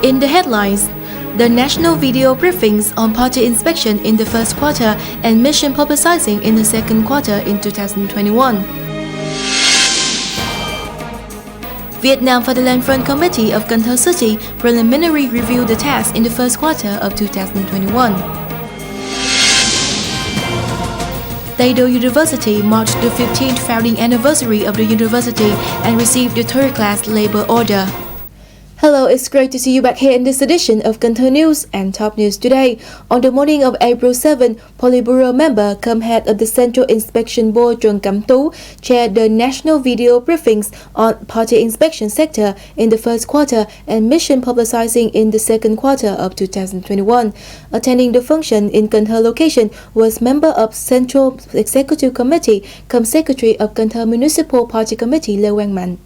In the headlines, the national video briefings on party inspection in the first quarter and mission publicizing in the second quarter in 2021. Vietnam Fatherland Front Committee of Cần Thơ City preliminary reviewed the task in the first quarter of 2021. Taido University marked the 15th founding anniversary of the university and received the third-class labor order. Hello, it's great to see you back here in this edition of Cần Thơ News and Top News today. On the morning of April 7, Politburo member cum head of the Central Inspection Board Truong Cam Tu chaired the national video briefings on party inspection sector in the first quarter and mission publicizing in the second quarter of 2021. Attending the function in Cần Thơ location was member of Central Executive Committee cum Secretary of Cần Thơ Municipal Party Committee Lê Quang Mạnh.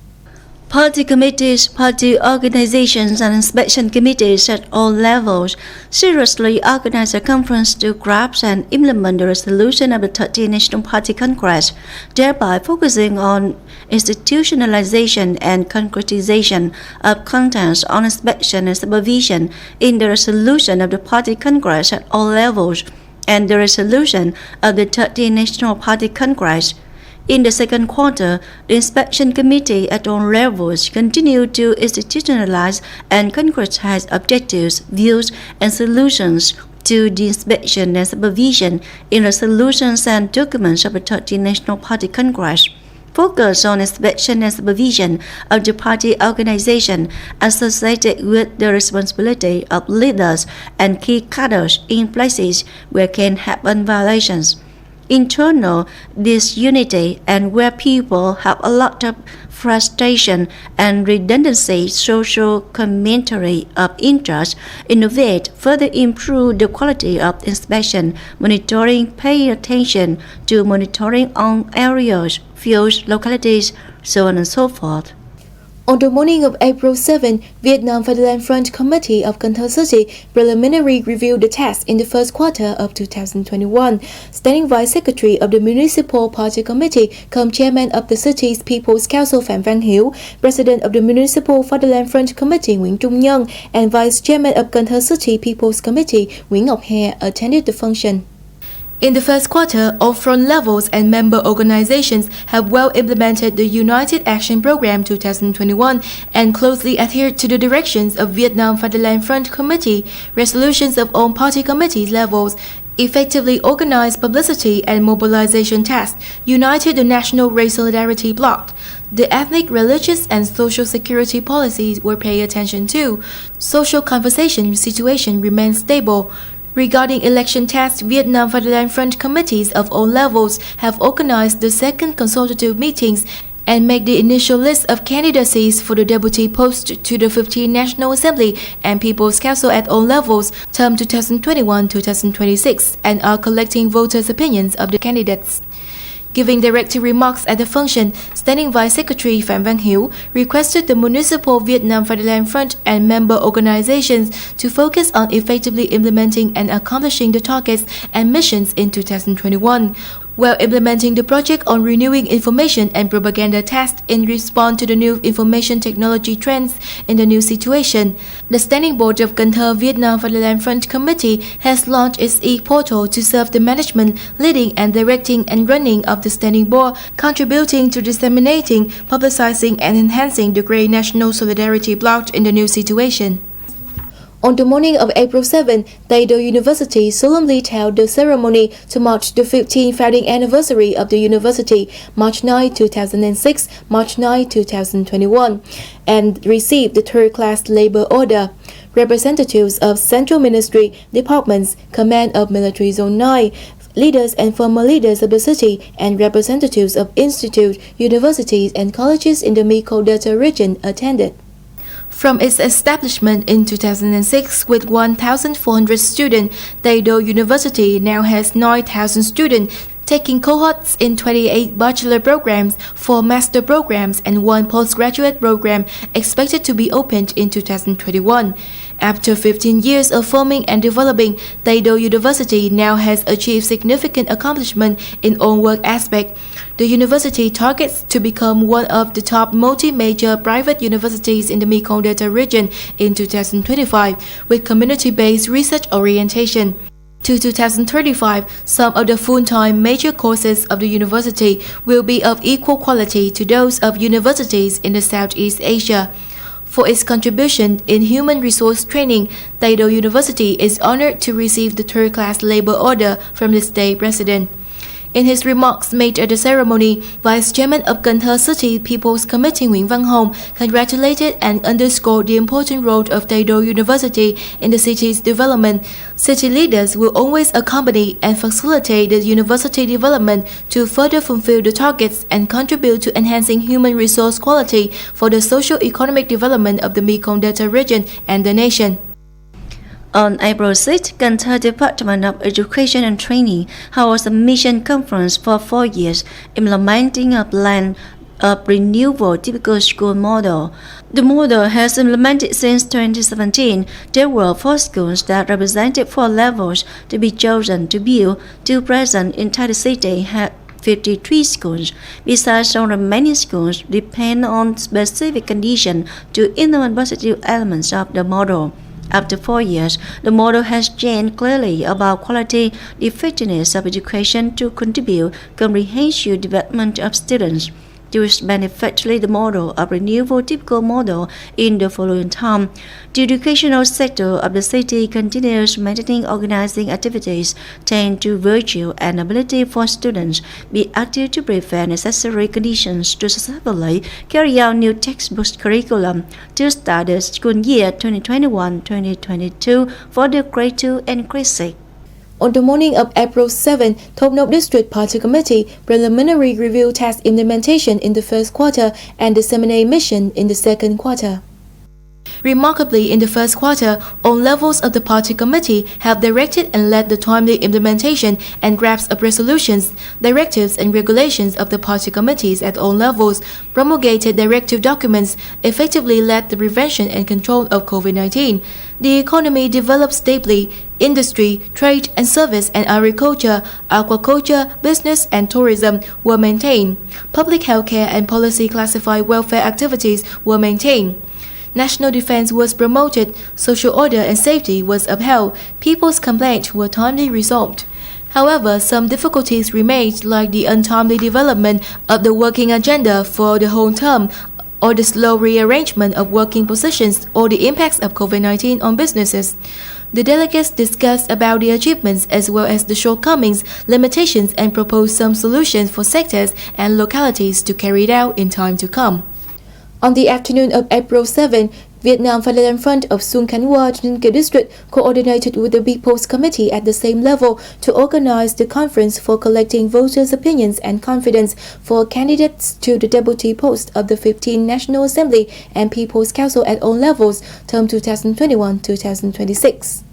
Party committees, party organizations, and inspection committees at all levels seriously organize a conference to grasp and implement the resolution of the 13th National Party Congress, thereby focusing on institutionalization and concretization of contents on inspection and supervision in the resolution of the Party Congress at all levels and the resolution of the 13th National Party Congress. In the second quarter, the inspection committee at all levels continued to institutionalize and concretize objectives, views, and solutions to the inspection and supervision in resolutions and documents of the 13th National Party Congress. Focus on inspection and supervision of the party organization associated with the responsibility of leaders and key cadres in places where can happen violations. Internal disunity and where people have a lot of frustration and redundancy, social commentary of interest, innovate, further improve the quality of inspection, monitoring, pay attention to monitoring on areas, fields, localities, so on and so forth. On the morning of April 7, Vietnam Fatherland Front Committee of Cần Thơ City preliminary reviewed the task in the first quarter of 2021. Standing Vice Secretary of the Municipal Party Committee, cum Chairman of the city's People's Council Phạm Văn Hiếu, President of the Municipal Fatherland Front Committee Nguyễn Trung Nhân, and Vice Chairman of Cần Thơ City People's Committee Nguyễn Ngọc Hè attended the function. In the first quarter, all front levels and member organizations have well implemented the United Action Program 2021 and closely adhered to the directions of Vietnam Fatherland Front Committee, resolutions of all party committee levels, effectively organized publicity and mobilization tasks, united the National Race Solidarity Bloc. The ethnic, religious, and social security policies were paid attention to. Social conversation situation remains stable. Regarding election tasks, Vietnam Fatherland Front committees of all levels have organized the second consultative meetings and made the initial list of candidacies for the deputy post to the 15th National Assembly and People's Council at all levels, term 2021-2026, and are collecting voters' opinions of the candidates. Giving directive remarks at the function, Standing Vice Secretary Phạm Văn Hiếu requested the Municipal Vietnam Fatherland Front and member organizations to focus on effectively implementing and accomplishing the targets and missions in 2021, while implementing the project on renewing information and propaganda tasks in response to the new information technology trends in the new situation. The Standing Board of Cần Thơ Vietnam Fatherland Front Committee has launched its e-portal to serve the management, leading and directing and running of the Standing Board, contributing to disseminating, publicizing and enhancing the great national solidarity bloc in the new situation. On the morning of April 7, Taido University solemnly held the ceremony to mark the 15th founding anniversary of the university, March 9, 2006, March 9, 2021, and received the third-class labor order. Representatives of Central Ministry, departments, Command of Military Zone 9, leaders and former leaders of the city, and representatives of institutes, universities, and colleges in the Mekong Delta region attended. From its establishment in 2006 with 1,400 students, Taido University now has 9,000 students, taking cohorts in 28 bachelor programs, 4 master programs, and 1 postgraduate program expected to be opened in 2021. After 15 years of forming and developing, Taito University now has achieved significant accomplishment in all work aspects. The university targets to become one of the top multi-major private universities in the Mekong Delta region in 2025 with community-based research orientation. To 2035, some of the full-time major courses of the university will be of equal quality to those of universities in the Southeast Asia. For its contribution in human resource training, Taito University is honored to receive the third-class labor order from the state president. In his remarks made at the ceremony, Vice Chairman of Cần Thơ City People's Committee Nguyễn Văn Hồng congratulated and underscored the important role of Taito University in the city's development. City leaders will always accompany and facilitate the university development to further fulfill the targets and contribute to enhancing human resource quality for the socio-economic development of the Mekong Delta region and the nation. On April 6, Cần Thơ Department of Education and Training held a mission conference for 4 years, implementing a plan of renewable typical school model. The model has implemented since 2017. There were 4 schools that represented 4 levels to be chosen to build. To present, entire city had 53 schools. Besides, all remaining schools depend on specific conditions to implement positive elements of the model. After 4 years, the model has changed clearly about quality, the effectiveness of education to contribute comprehensive development of students. To expand effectively the model of renewable typical model in the following time, the educational sector of the city continues maintaining organizing activities tend to virtue and ability for students be active to prepare necessary conditions to successfully carry out new textbook curriculum to start the school year 2021-2022 for the grade 2 and grade 6. On the morning of April 7, Thốt Nốt District Party Committee preliminary review task implementation in the first quarter and disseminate mission in the second quarter. Remarkably, in the first quarter, all levels of the party committee have directed and led the timely implementation and grasp of resolutions, directives and regulations of the party committees at all levels, promulgated directive documents, effectively led the prevention and control of COVID-19. The economy developed stably. Industry, trade and service and agriculture, aquaculture, business and tourism were maintained. Public healthcare and policy classified welfare activities were maintained. National defense was promoted, social order and safety was upheld, people's complaints were timely resolved. However, some difficulties remained, like the untimely development of the working agenda for the whole term, or the slow rearrangement of working positions, or the impacts of COVID-19 on businesses. The delegates discussed about the achievements as well as the shortcomings, limitations, and proposed some solutions for sectors and localities to carry it out in time to come. On the afternoon of April 7, Vietnam Fatherland Front of Sun Khánh Hoa District coordinated with the People's Committee at the same level to organize the conference for collecting voters' opinions and confidence for candidates to the deputy post of the 15th National Assembly and People's Council at all levels, term 2021-2026.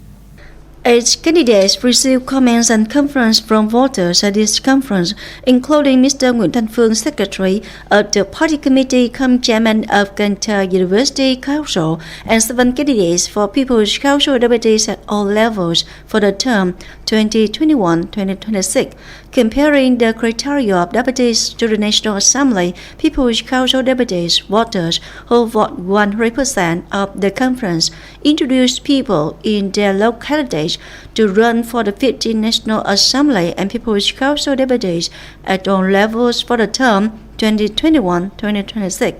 8 candidates received comments and conference from voters at this conference, including Mr. Nguyễn Thanh Phương, Secretary of the Party Committee, cum Chairman of Cần Thơ University Council, and 7 candidates for People's Council deputies at all levels for the term 2021-2026. Comparing the criteria of deputies to the National Assembly, People's Council deputies, voters who vote 1% of the conference, introduced people in their localities to run for the 15th National Assembly and People's Council deputies at all levels for the term 2021-2026.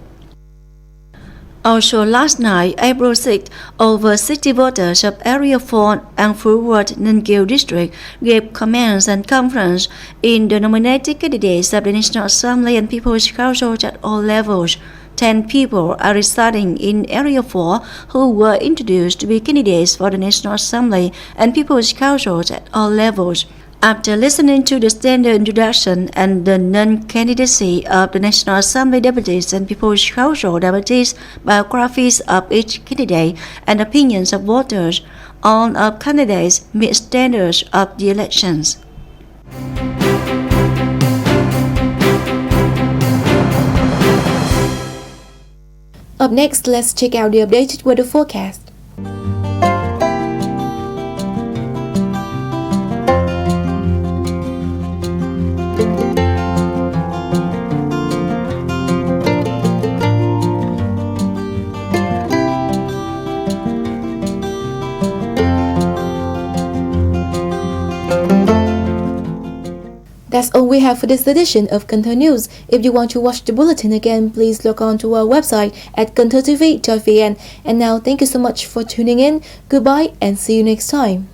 Also last night, April 6, over 60 voters of Area 4 and Phú Quốc Ninh Kiều District gave comments and conference in the nominated candidates of the National Assembly and People's Council at all levels. 10 people are residing in Area 4 who were introduced to be candidates for the National Assembly and People's Council at all levels. After listening to the standard introduction and the non-candidacy of the National Assembly deputies and People's Council deputies, biographies of each candidate, and opinions of voters, all of candidates meet standards of the elections. Up next, let's check out the updated weather forecast. That's all we have for this edition of Cần Thơ News. If you want to watch the bulletin again, please log on to our website at canthtv.vn. And now, thank you so much for tuning in. Goodbye and see you next time.